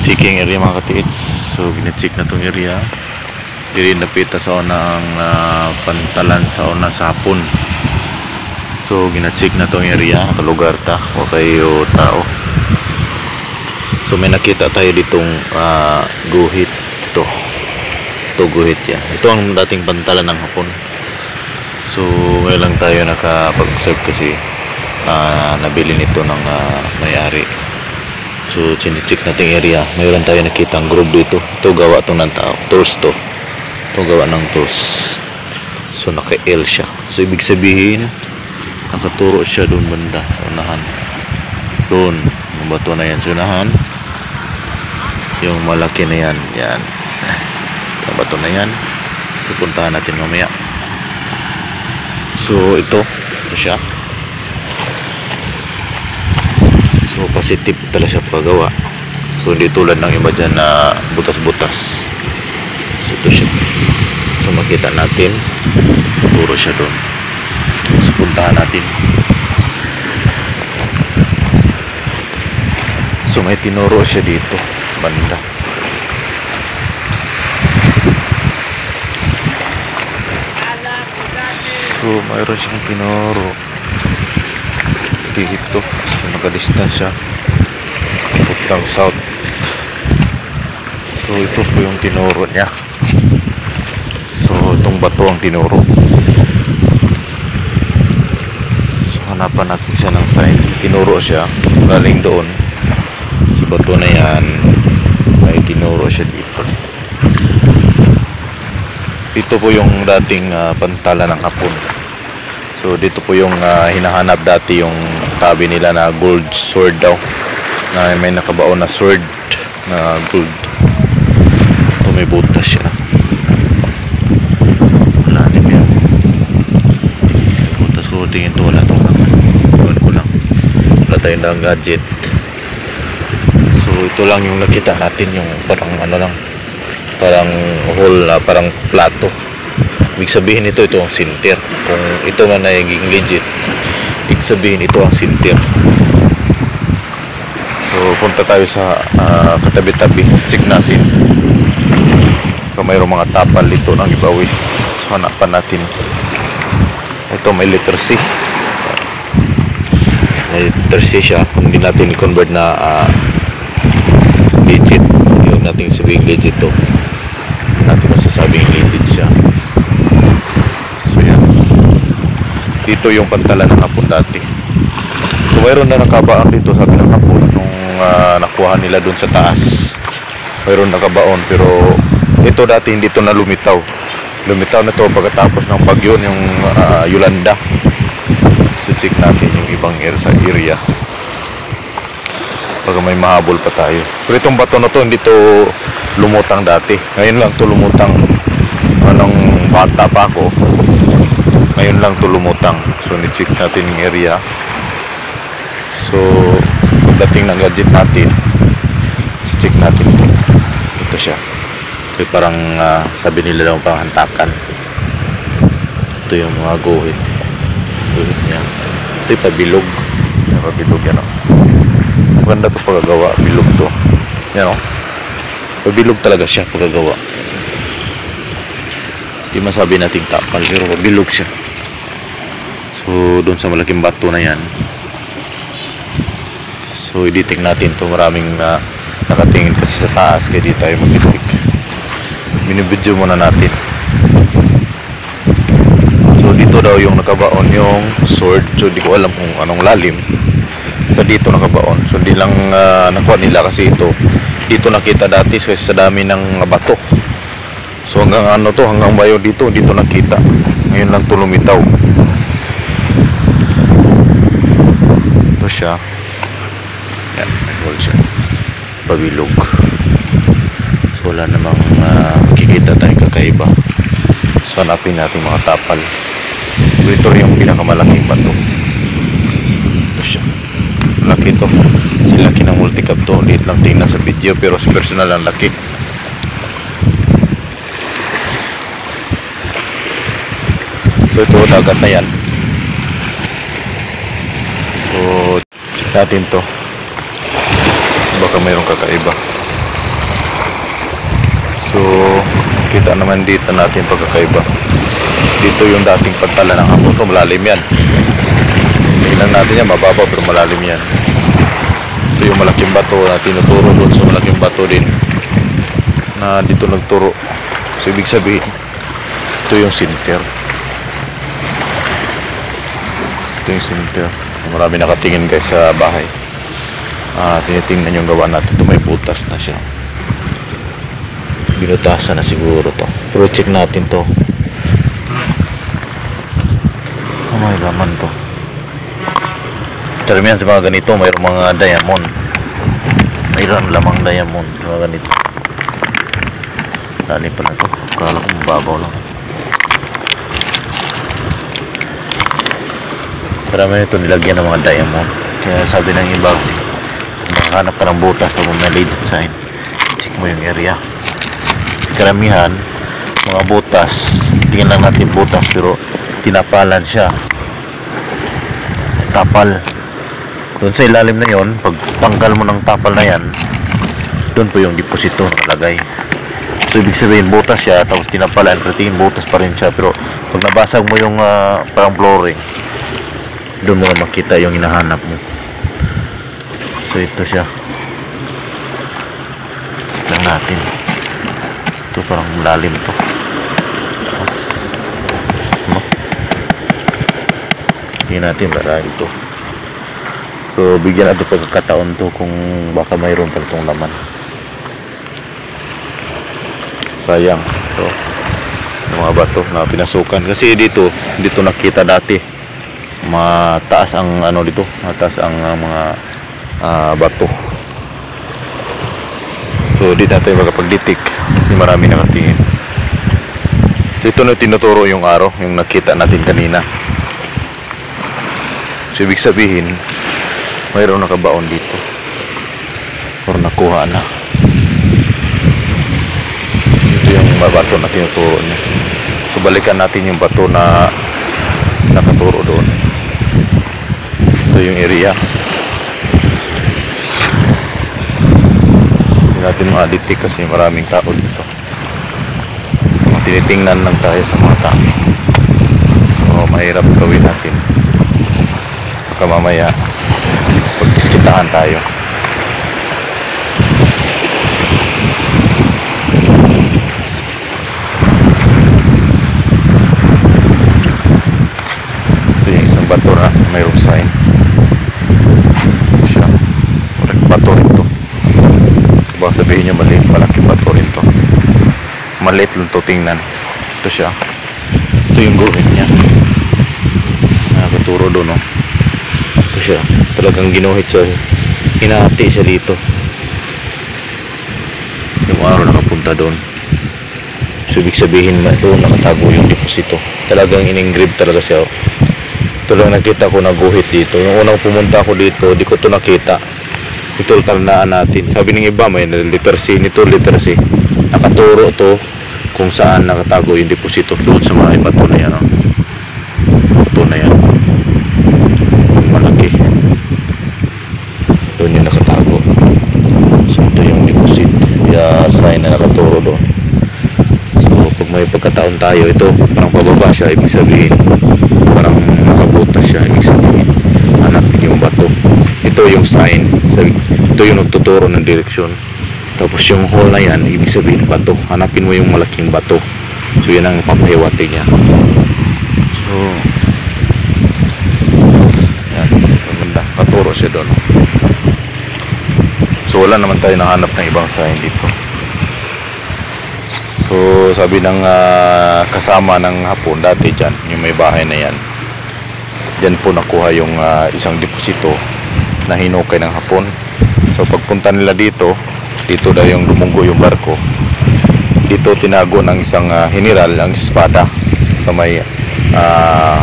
checking area mga katiits. So gina-check na tong area. Diri napita sa una ang pantalan sa una sa hapon. So gina-check na tong area, nakalugar ta o kayo tao. So may nakita tayo ditong guhit ito. Ito guhit yan. Ito ang dating pantalan ng hapon. So ngayon lang tayo nakapag-observe kasi nabili nito ng may-ari. So chine-check natin area. Mayroon tayo nakita ang group dito. Ito gawa to ng tao. Tours to. Ito gawa ng tours. So naka-L siya. So ibig sabihin nakaturo siya doon banda sa unahan. Doon. Yung bato na yan sa unahan. Yung malaki na yan. Yan. Yung bato na yan. Pupuntahan natin mamaya. So ito siya. So positive talaga siya paggawa. So hindi tulad ng iba dyan na butas-butas. So ito siya. So makita natin turo siya doon. So puntahan natin. So may tinuro siya dito banda. So mayroon siyang tinuro dito. So nakadistance siya puntang south. So ito po yung tinuro niya. So itong bato ang tinuro. So hanapan natin siya ng signs. Tinuro siya galing doon sa bato na yan. May tinuro siya dito. Dito po yung dating pantalan ng hapon. So dito po yung hinahanap dati yung tabi nila na gold sword daw. Na may nakabaon na sword na gold. Ito may butas siya. Wala din yan. Butas ko tingin ito. Wala itong gawin ko lang. Wala tayong lang gadget. So ito lang yung nakita natin. Yung parang ano lang. Parang hole na parang plato. Ibig sabihin ito ang sinter. Kung ito man ay legit, ibig sabihin ito ang sinter. So punta tayo sa katabi-tabi. Check natin kung mayroong mga tapal dito ng ibawis. Hanapan natin. Ito may letter C. May letter C siya. Hindi natin i-convert na legit. Yung natin sabihin legit to. Natin masasabing legit siya. Dito yung pantalan ng hapon dati. So mayroon na nakabaon dito sabi ng hapon nung nakuha nila dun sa taas. Mayroon nakabaon pero ito dati hindi to na lumitaw. Lumitaw na to pagkatapos ng bagyo yung Yolanda. So check natin yung ibang area. Pag may mahabol pa tayo. Pero itong bato na to hindi to lumutang dati. Ngayon lang to lumutang. Anong bata pa ako. Ngayon lang to lumutang. So ni-check natin yung area. So pagdating ng gadget natin, check natin ito. Ito siya. So parang sabi nila daw pang hantakan. Ito yung mga guhit. Guhit niya. Ito yung pabilog. Yung pabilog yan o. Maganda ito pagkagawa. Bilog to. Yan o. Pabilog talaga siya pagkagawa. Di masabi nating tapal pero pabilog siya. So doon sa malaking bato na yan. So i-detect natin to. Maraming nakatingin kasi sa taas kaya di tayo mag-detect. Binibidyo muna natin. So dito daw yung nakabaon yung sword. So di ko alam kung anong lalim. Sa dito nakabaon. So di lang nakuha nila kasi ito dito nakita dati kasi sa dami ng bato. So hanggang ano to, hanggang bayo dito nakita. Ngayon lang to lumitaw. Ito siya. Yan, nag-hold siya. Pabilog. So wala namang makikita tayong kakaiba. So hanapin natin mga tapal. Ito yung pinakamalaking bato. Ito siya. Laki to. Kasi laki ng multicap to. Liit lang tingnan sa video pero sa personal ang laki. So ito dagat na yan. So check natin to. Baka mayroong kakaiba. So kita naman dito natin pagkakaiba. Dito yung dating pantalan ng hapon to, malalim yan. Tingnan natin yan, mababa pero malalim yan. Ito yung malaking bato na tinuturo doon sa malaking bato din na dito nagturo. So ibig sabihin ito yung center. Ito yung center. Marami nakatingin guys sa bahay. Tinitingnan yung gawa natin. Ito may butas na siya. Binutasan na siguro to. Pero check natin to. May laman to. Karamihan sa mga ganito mayroong mga diamond. Mayroon lamang diamond mga ganito. Dali pala to. Kala ko mababaw lang. Marami ito nilagyan ng mga diamond. Kaya sabi ng iba kasi makahanap ka ng butas o may legit sign, check mo yung area. Karamihan mga butas, tingnan lang natin butas pero tinapalan siya. Tapal doon sa ilalim na yon. Pag tanggal mo ng tapal na yan, doon po yung deposito nakalagay. So ibig sabihin butas siya tapos tinapalan, pero tingin butas pa rin siya. Pero pag nabasag mo yung parang flooring, doon mo na makita yung hinahanap mo. So ito siya. Tignan natin. Ito parang malalim to. Tingnan natin para ito. So bigyan natin pagkakataon to kung baka mayroon pa itong laman. Sayang. So yung mga bato na pinasukan. Kasi dito nakita dati mataas ang ano dito, mataas ang mga bato. So dito natin magpagditik, hindi marami nakatingin. Dito na tinuturo yung araw, yung nakita natin kanina. So ibig sabihin mayroong nakabaon dito or nakuha na. Ito yung bato na tinuturo niya. So balikan natin yung bato na nakaturo doon. Ito yung area. Hindi natin ma-detect kasi maraming tao dito. Tinitingnan lang tayo sa mga tao. So mahirap gawin natin. Baka mamaya pagdiskitahan tayo. Ito yung isang bato na mayroong sign. Siya. Bato rin to. So, baka sabihin nyo maliit, malaking bato rin to. Maliit lang to tingnan. Ito siya. Ito yung guhit niya. Nakaturo doon, no? Ito siya. Talagang ginuhit siya. Hinahati siya dito. Yung araw nakapunta doon. So ibig sabihin doon nakatago yung deposito. Talagang in-engrave talaga siya. Ito lang nakita ko na guhit dito. Yung unang pumunta ako dito, di ko ito nakita. Ito talanaan natin. Sabi ng iba may letter C, nito letter C. Nakaturo to kung saan nakatago yung deposito doon sa mga bato na yan. Bato na yan. Malaki. Doon yung nakatago. So ito yung deposit. Sign na nakaturo doon. So pag may pagkataon tayo, ito parang pababa siya, ibig sabihin parang nakabutas siya, ibig sabihin hanapin yung bato. Ito yung sign, ito yung nagtuturo ng direksyon. Tapos yung hole na yan, ibig sabihin bato. Hanapin mo yung malaking bato. So yan ang papahiwati niya. So yan, maganda, paturo siya doon. So wala naman tayo nahanap ng ibang sign dito. So sabi ng kasama ng hapon dati dyan, yung may bahay na yan, dyan po nakuha yung isang deposito na hinukay ng hapon. So pagpunta nila dito daw yung lumunggo yung barko. Dito tinago ng isang general ang espada sa may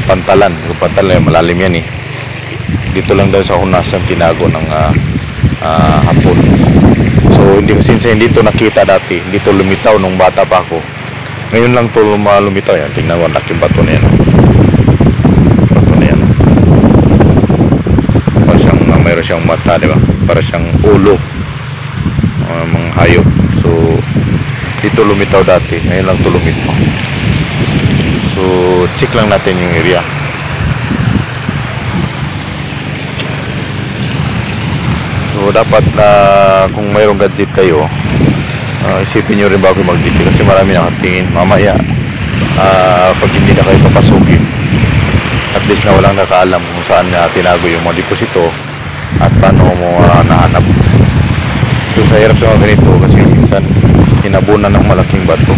pantalan. Yung pantalan malalim yan eh. Dito lang daw sa hunasan tinago ng hapon. So hindi kasi hindi to nakita dati, hindi to lumitaw nung bata pa ako. Ngayon lang to lumitaw yan. Tingnan mo laking bato na yan. Bato na yan. Para siyang mayroon siyang mata, di ba? Para siyang ulo. Mga hayop. So Dito lumitaw dati, ngayon lang to lumitaw. So check lang natin yung area. So dapat na kung mayroong gadget kayo, isipin nyo rin bago mag-dito kasi marami nakatingin. Mamaya pag hindi na kayo papasukin, at least na walang nakaalam kung saan na tinago yung mga deposito at paano mo nahanap. So sa hirap sa mga ganito kasi minsan hinabunan ng malaking bato.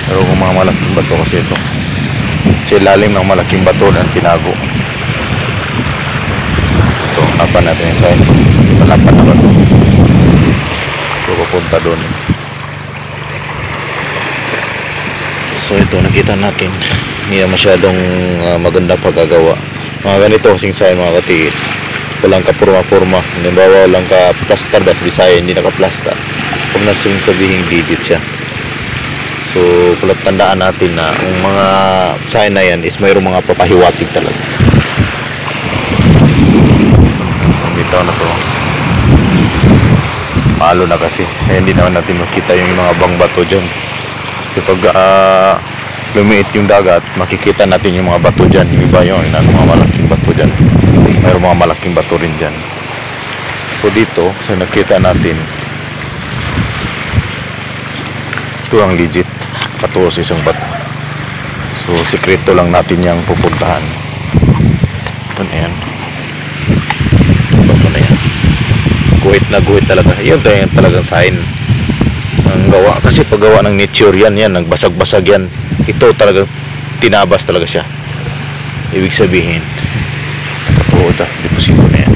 Pero kung mga malaking bato kasi ito, sa ilalim ng malaking bato na tinago. Ito, hapan natin yung sign. Palapan na bato. So papunta doon. So ito nakita natin, hindi na masyadong maganda pagkagawa. Mga ganito kasing sign mga katiits, walang kapurma-purma. Halimbawa walang ka-plaster, das Bisaya hindi naka-plaster. Kung nasing sabihin digit siya. So kulat tandaan natin na ang mga sign na yan is mayroong mga papahiwatig talaga. Bitaw na to, malo na kasi hindi naman natin makita yung mga bangbato dyan. Kasi pag lumiit yung dagat, makikita natin yung mga bato dyan. Yung iba yun, mga malaking bato dyan. Mayroong mga malaking bato rin dyan. So dito, so nakita natin, ito ang legit, katuos isang bato. So sikreto lang natin yung pupuntahan. Ito na yan. Bato na yan. Guhit na guhit talaga. Yun talagang sign ang gawa, kasi paggawa ng nature yan, nagbasag-basag yan. Ito talaga tinabas talaga siya. Ibig sabihin totoo ito, deposito na yan,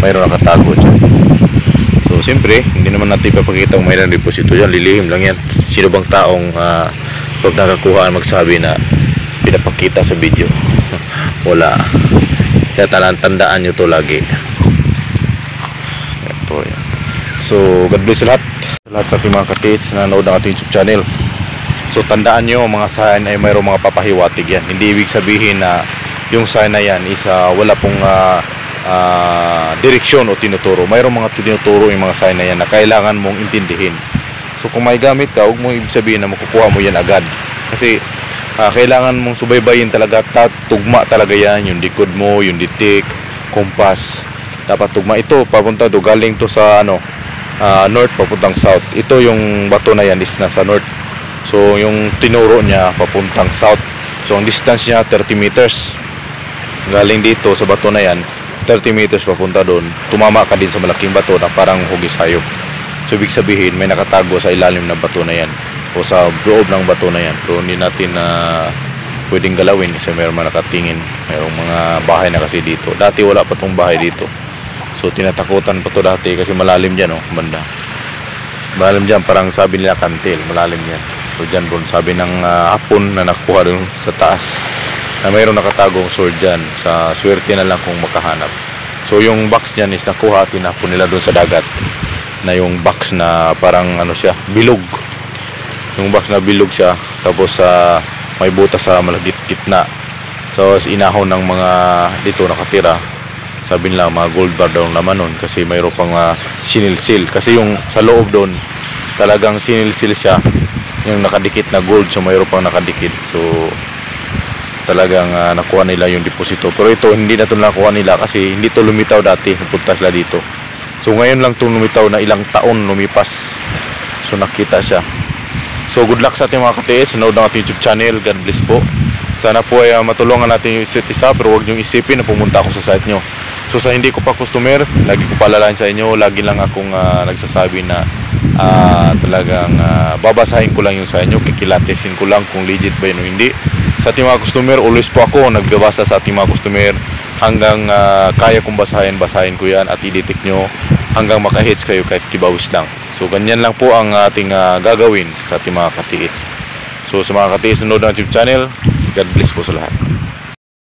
mayroon nakatago dyan. So siyempre hindi naman natin ipapakita kung mayroon deposito dyan, lilihim lang yan. Sino bang taong pag nakakuha magsabi na pinapakita sa video? Wala. Kaya tandaan nyo to lagi. Ito yan. So God bless lahat sa ating mga katiits na nanood ng ating YouTube channel. So tandaan nyo, mga sign ay mayroong mga papahiwatig yan. Hindi ibig sabihin na yung sign na yan is wala pong direksyon o tinuturo. Mayroong mga tinuturo yung mga sign na yan na kailangan mong intindihin. So kung may gamit ka, huwag mong ibig sabihin na makukuha mo yan agad. Kasi kailangan mong subaybayin talaga, tugma talaga yan. Yung likod mo, yung ditik, kompas, dapat tugma. Ito papunta to, galing to sa north papuntang south. Ito yung bato na yan is nasa north. So yung tinuro niya papuntang south. So ang distance niya 30 meters. Galing dito sa bato na yan 30 meters papunta doon. Tumama ka din sa malaking bato na parang hugis hayop. So ibig sabihin may nakatago sa ilalim ng bato na yan o sa loob ng bato na yan. Pero hindi natin pwedeng galawin kasi mayroong mga nakatingin. Mayroong mga bahay na kasi dito. Dati wala pa tong bahay dito. So tinatakutan pa to dati kasi malalim dyan, banda. Malalim dyan, parang sabi nila kantil, malalim yan. So dyan doon, sabi ng hapon na nakuha doon sa taas na mayroong nakatagong sword dyan. Sa swerte na lang kung makahanap. So yung box niyan is nakuha, tinapon nila doon sa dagat. Na yung box na parang siya, bilog. Yung box na bilog siya, tapos may butas sa malagit-gitna. So inahon ng mga dito nakatira. Sabi nila mga gold bar daw naman nun kasi mayroon pang sinilsil. Kasi yung sa loob doon talagang sinilsil siya, yung nakadikit na gold. So mayroon pang nakadikit. So talagang nakuha nila yung deposito. Pero ito hindi na ito nakuha nila kasi hindi ito lumitaw dati. Napunta sila dito. So ngayon lang ito lumitaw na ilang taon lumipas. So nakita siya. So good luck sa ating mga katiis. Nanood ng ating YouTube channel. God bless po. Sana po ay matulungan natin yung isa't isa, pero huwag niyong isipin na pumunta ako sa site nyo. So sa hindi ko pa customer, lagi ko palalain sa inyo, lagi lang akong nagsasabi na talagang babasahin ko lang yung sa inyo, kikilatesin ko lang kung legit ba yun o hindi. Sa ating mga customer, always po ako nagbabasa sa ating mga customer hanggang kaya kong basahin ko yan at i-detect nyo hanggang maka-hits kayo kahit kibawis lang. So ganyan lang po ang ating gagawin sa ating mga katiits. So sa mga katiits na nanood ng YouTube channel, God bless po sa lahat.